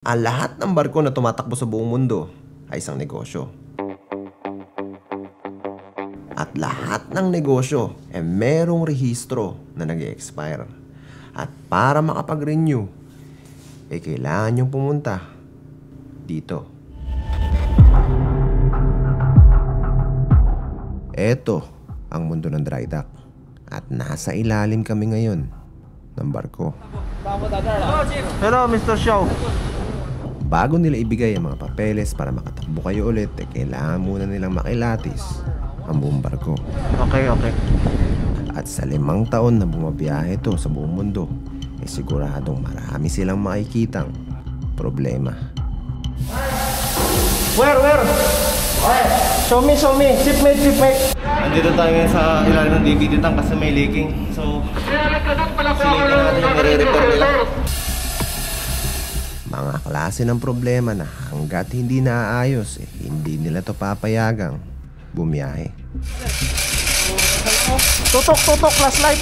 Ang lahat ng barko na tumatakbo sa buong mundo ay isang negosyo. At lahat ng negosyo ay merong rehistro na nag-e-expire. At para makapag-renew, ay kailangan niyong pumunta dito. Ito ang mundo ng dry dock. At nasa ilalim kami ngayon ng barko. Hello, Mr. Xiao. Bago nila ibigay ang mga papeles para makatakbo kayo ulit, kailangan muna nilang makilatis ang buong barko. Okay. At sa 5 taon na bumabiyahe ito sa buong mundo, siguradong marami silang makikitang problema. Where? Show me. Shipmate. Andito tayo ngayon sa ilalim ng DVD tank kasi may leaking. So, silipin natin yung nire-repair nila. Mga klase ng problema na hanggat hindi naaayos, hindi nila to papayagang bumiyahe. Tutok, flashlight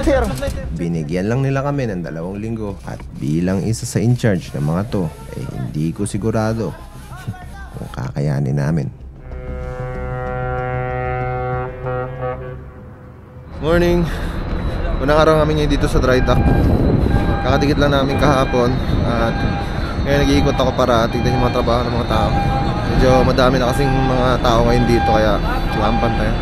here. Binigyan lang nila kami ng 2 linggo at bilang isa sa in-charge ng mga to, hindi ko sigurado kung kakayanin namin. Morning! Unang araw namin ngayon dito sa dry dock. Kakadikit lang namin kahapon at ngayon nag-iikot ako para tignan yung mga trabaho ng mga tao. Medyo madami na kasing mga tao ngayon dito kaya lampan tayo.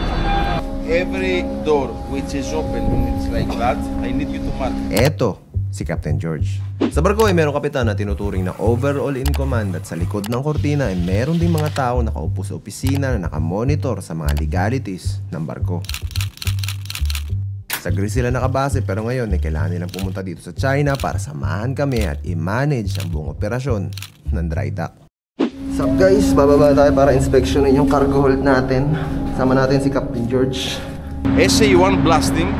Every door which is open when it's like that, I need you to mark. Eto, si Captain George. Sa barko ay merong kapitan na tinuturing na overall in command at sa likod ng kortina ay meron ding mga tao nakaupo sa opisina na nakamonitor sa mga legalities ng barko. Sa Greece sila nakabase pero ngayon kailangan nilang pumunta dito sa China para samahan kami at i-manage ang buong operasyon ng dry dock. Sup guys, bababa tayo para inspeksyonin yung cargo hold natin. Sama natin si Captain George. SA1 blasting,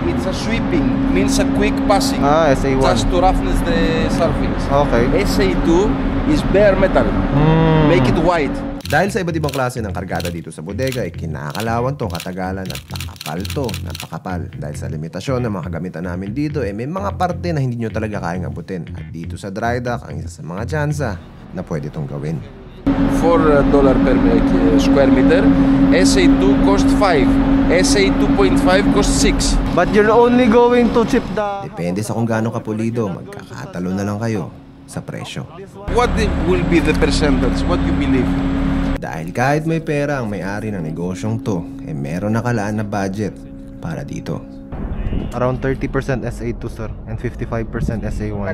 it's a sweeping, means a quick passing. SA1. Just to roughness the surface. Okay. SA2 is bare metal. Make it white. Dahil sa iba't ibang klase ng kargada dito sa bodega ay kinakalawan tong katagalan at napakapal. Dahil sa limitasyon ng mga kagamitan namin dito may mga parte na hindi nyo talaga kayang abutin. At dito sa dry dock ang isa sa mga tsansa na pwede itong gawin. $4 per square meter. SA2 cost 5. SA2.5 cost 6. But you're only going to chip the... Depende sa kung gaano kapulido, magkakatalo na lang kayo sa presyo. What will be the percentage? What you believe? Dahil kahit may pera ang may-ari ng negosyong to, meron nakalaan na budget para dito. Around 30% SA2 sir and 55% SA1.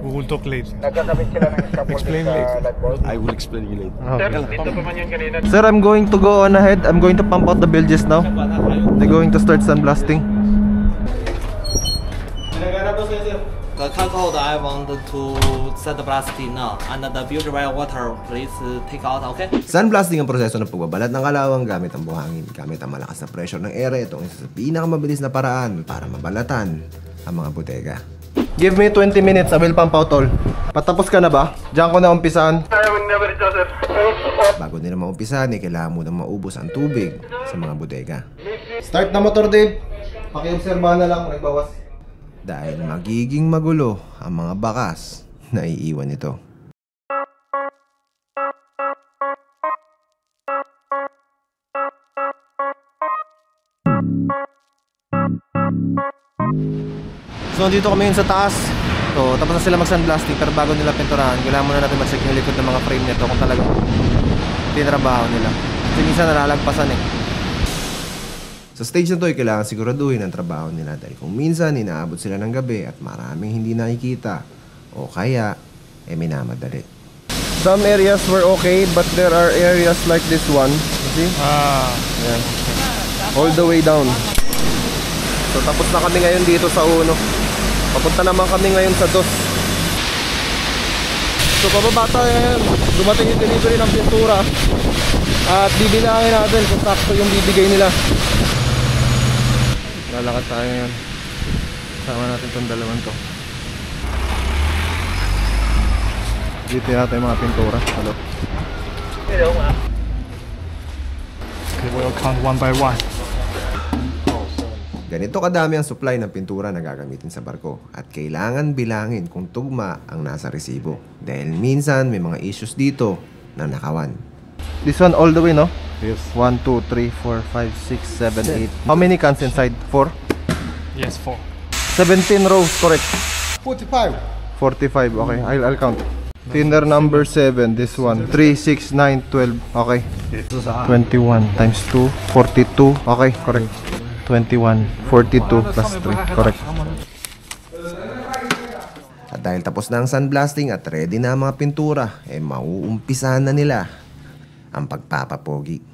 We will talk later. Explain later. I will explain you later. Okay. Sir, I'm going to go on ahead. I'm going to pump out the bilges now. They're going to start sandblasting. The cargo I want to sandblasting now, and the build well water please take out, okay? Sandblasting ang proseso ng pagbabalat ng kalawang gamit ang buhangin, gamit ang malakas na pressure ng ere. Itong isa sa pinakamabilis na paraan para mabalatan ang mga bodega. Give me 20 minutes, I will pump out all. Patapos ka na ba? Diyan ko na umpisahan. Bago nila maumpisahan, kailangan mo nang maubos ang tubig sa mga bodega. Start na motor, Dave. Pakiobserbahan na lang, nagbawas. Dahil magiging magulo ang mga bakas na iiwan nito. So, dito kami yun sa taas. So, tapos na sila mag-sandblasting pero bago nila pinturahan, kailangan muna natin mag-check yung likod ng mga frame nito kung talagang tinrabaho nila. Kasi minsan nalalagpasan Sa stage na to kailangan siguraduhin ang trabaho nila dahil kung minsan inaabot sila ng gabi at maraming hindi nakikita o kaya minamadali. Some areas were okay, but there are areas like this one. You see? Yan. All the way down. So tapos na kami ngayon dito sa uno. Papunta naman kami ngayon sa dos. So pababa tayo ngayon. Dumating yung delivery ng pintura. At bibilangin natin kung sakto yung bibigay nila. Lalakad tayo ngayon. Sama natin itong dalawang to. Dito natin yung mga pintura. Hello. Okay, we'll count one by one. Ganito kadami ang supply ng pintura na gagamitin sa barko at kailangan bilangin kung tugma ang nasa resibo. Dahil minsan may mga issues dito na nakawan. This one all the way, no? Yes. 1, 2, 3, 4, 5, 6, 7, 8. How many cans inside? 4? Yes, 4. 17 rows, correct. 45. 45, okay. I'll count. Thinner number 7, this one. 3, 6, 9, 12. Okay. 21 times 2, 42. Okay, correct. 21, 42 plus 3. Correct. At dahil tapos na ang sandblasting at ready na ang mga pintura, mauumpisahan na nila ang pagpapapogi.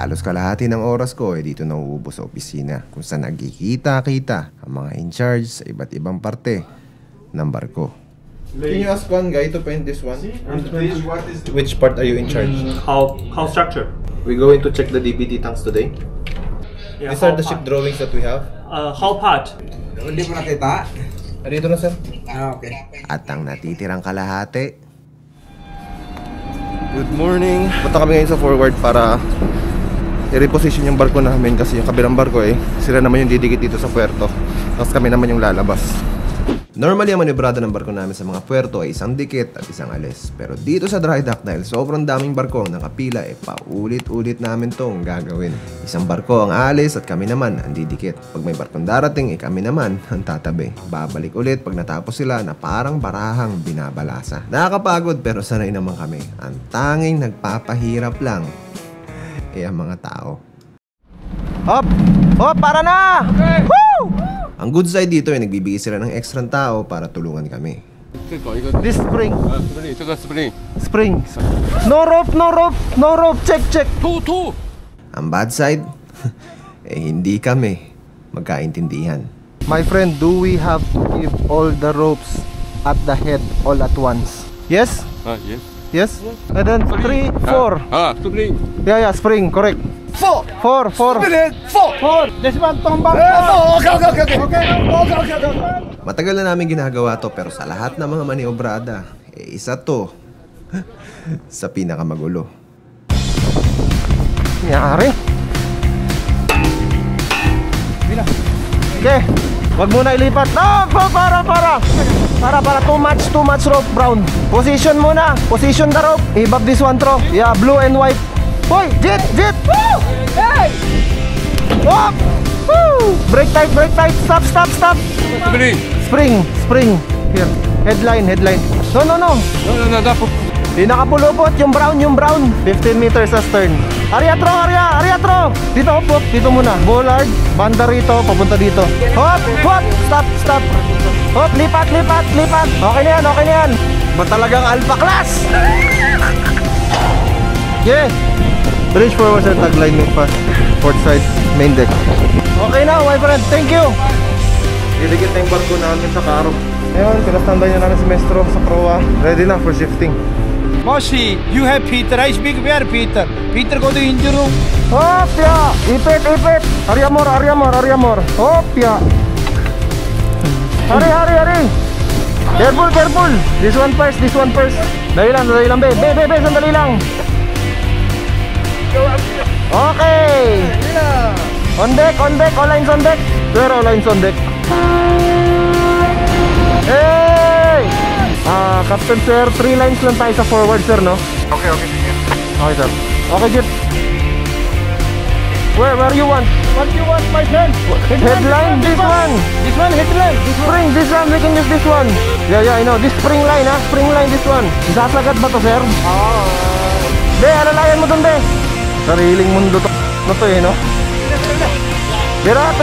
Halos kalahati ng oras ko dito nauubos sa opisina kung saan nagkikita-kita ang mga in charge sa iba't ibang parte ng barko. Can you ask one guy to paint this one? Which part are you in charge? How structure? We're going to check the DBT tanks today. Yeah, These are the ship drawings that we have. How part? Hindi mo nakita? Dito na, sir. Okay. At ang natitirang kalahati, Good morning. Punta kami ngayon sa forward para i-reposition yung barko namin kasi yung kabilang barko sila naman yung didikit dito sa puerto. Tapos kami naman yung lalabas. normally ang manebrada ng barko namin sa mga puerto ay isang dikit at isang alis. Pero dito sa dry dock dahil sobrang daming barko ang nakapila paulit-ulit namin tong gagawin. Isang barko ang alis at kami naman ang didikit. Pag may barkong darating kami naman ang tatabi. Babalik ulit pag natapos sila na parang barahang binabalasa. Nakakapagod pero sanay naman kami. Ang tanging nagpapahirap lang ang mga tao. Hop! Hop! Para na! Okay. Woo! Ang good side dito ay nagbibigay sila ng extra tao para tulungan kami. This spring. spring. Spring. No rope, no rope, no rope. Check, check. Two. Ang bad side, hindi kami magkaintindihan. My friend, do we have to give all the ropes at the head all at once? Yes? Yes. Yes? And then 3, 4. Spring. Yeah, spring, correct. 4. This one tombang. Okay. Matagal na namin ginagawa to pero sa lahat ng mga maniobrada, isa to sa pinakamagulo. Nangyari. Okay, wag muna ilipat. No, para too much rope, Brown. Position muna, position the rope. Ibab this one, throw. Yeah, blue and white. Hoy, jet. Woo! Hey! Whoop! Woo! Break tight. Stop. Spring. Here. Headline. No. Di nakapulupot yung brown. 15 meters sa stern. Area throw. Dito muna. Bollard, banda rito, papunta dito. Hop. Stop. Hop, lipat. Okay na yan. Ba talagang alpha class? Yeah. Bridge forward sir, tagline make fast. Port side, main deck. Okay na, my friend. Thank you. Diligit na yung barko namin sa karo. Ngayon, pinastanda nyo namin si Maestro sa proa. Ready na for shifting. Moshi, you have Peter. I speak where Peter. Peter go to engine room. Hop, ya. Ipit. Area more. Hop, ya. Hari. Careful. This one first. Dali lang, be, sandali lang. Okay. On deck, all lines on deck. Pero lines on deck. Hey! Captain sir, 3 lines lang tayo sa forward sir, no? Okay. Okay sir. Okay, Jeep. Where you want? What you want, my friend? Headline, this one. This one, headline. Spring, this one, we can use this one. Yeah, I know. This spring line, Spring line, this one. Isasagad ba to, sir? Be, alalayan mo dun, be. Sariling mundo to no? Bira.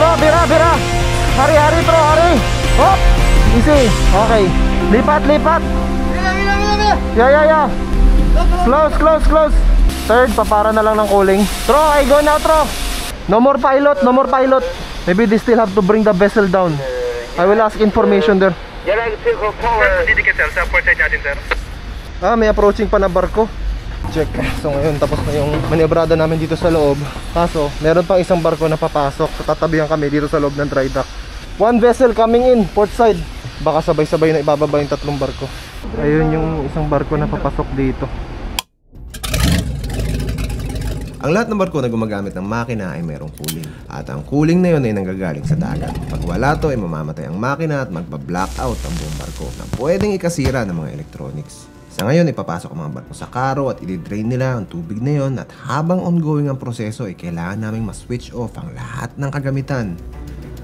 Hari, Hop. Easy. Okay. Lipat. Yeah. Close. Third, papara na lang ng cooling. Throw, I go now, throw. No more pilot. Maybe they still have to bring the vessel down. I will ask information there. May approaching pa na barko. Check. So ngayon tapos na yung maniobrada namin dito sa loob. Kaso meron pang isang barko na papasok. So tatabihan kami dito sa loob ng dry dock. One vessel coming in, port side. Baka sabay-sabay na ibababa yung tatlong barko. Ayun yung isang barko na papasok dito. Ang lahat ng barko na gumagamit ng makina ay mayroong cooling. At ang cooling na yun ay nanggagaling sa dagat. Pag wala to ay mamamatay ang makina at magpa-blackout ang buong barko na pwedeng ikasira ng mga electronics. Sa ngayon, ipapasok ang mga barko sa karo at i-drain nila ang tubig na yon, at habang ongoing ang proseso ay kailangan naming ma-switch off ang lahat ng kagamitan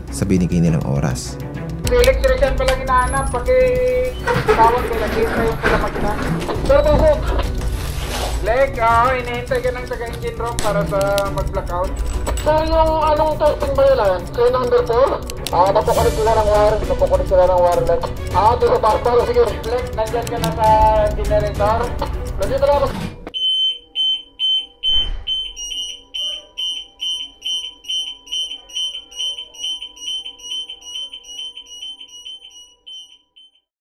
sa binigay nilang oras. Si electrician pa lang hinahanap, tawag nila, kita yung pala makina. Sir, Bosok! Leg, hinihintay ka ng taga-engine room para sa mag-blackout. Sir, yung anong testing ba yun? Kayo number 4? Napukulit sila ng wire, wireless. Doon sa barko, sige. Leg, nandyan ka na sa generator. Nandito lang ako.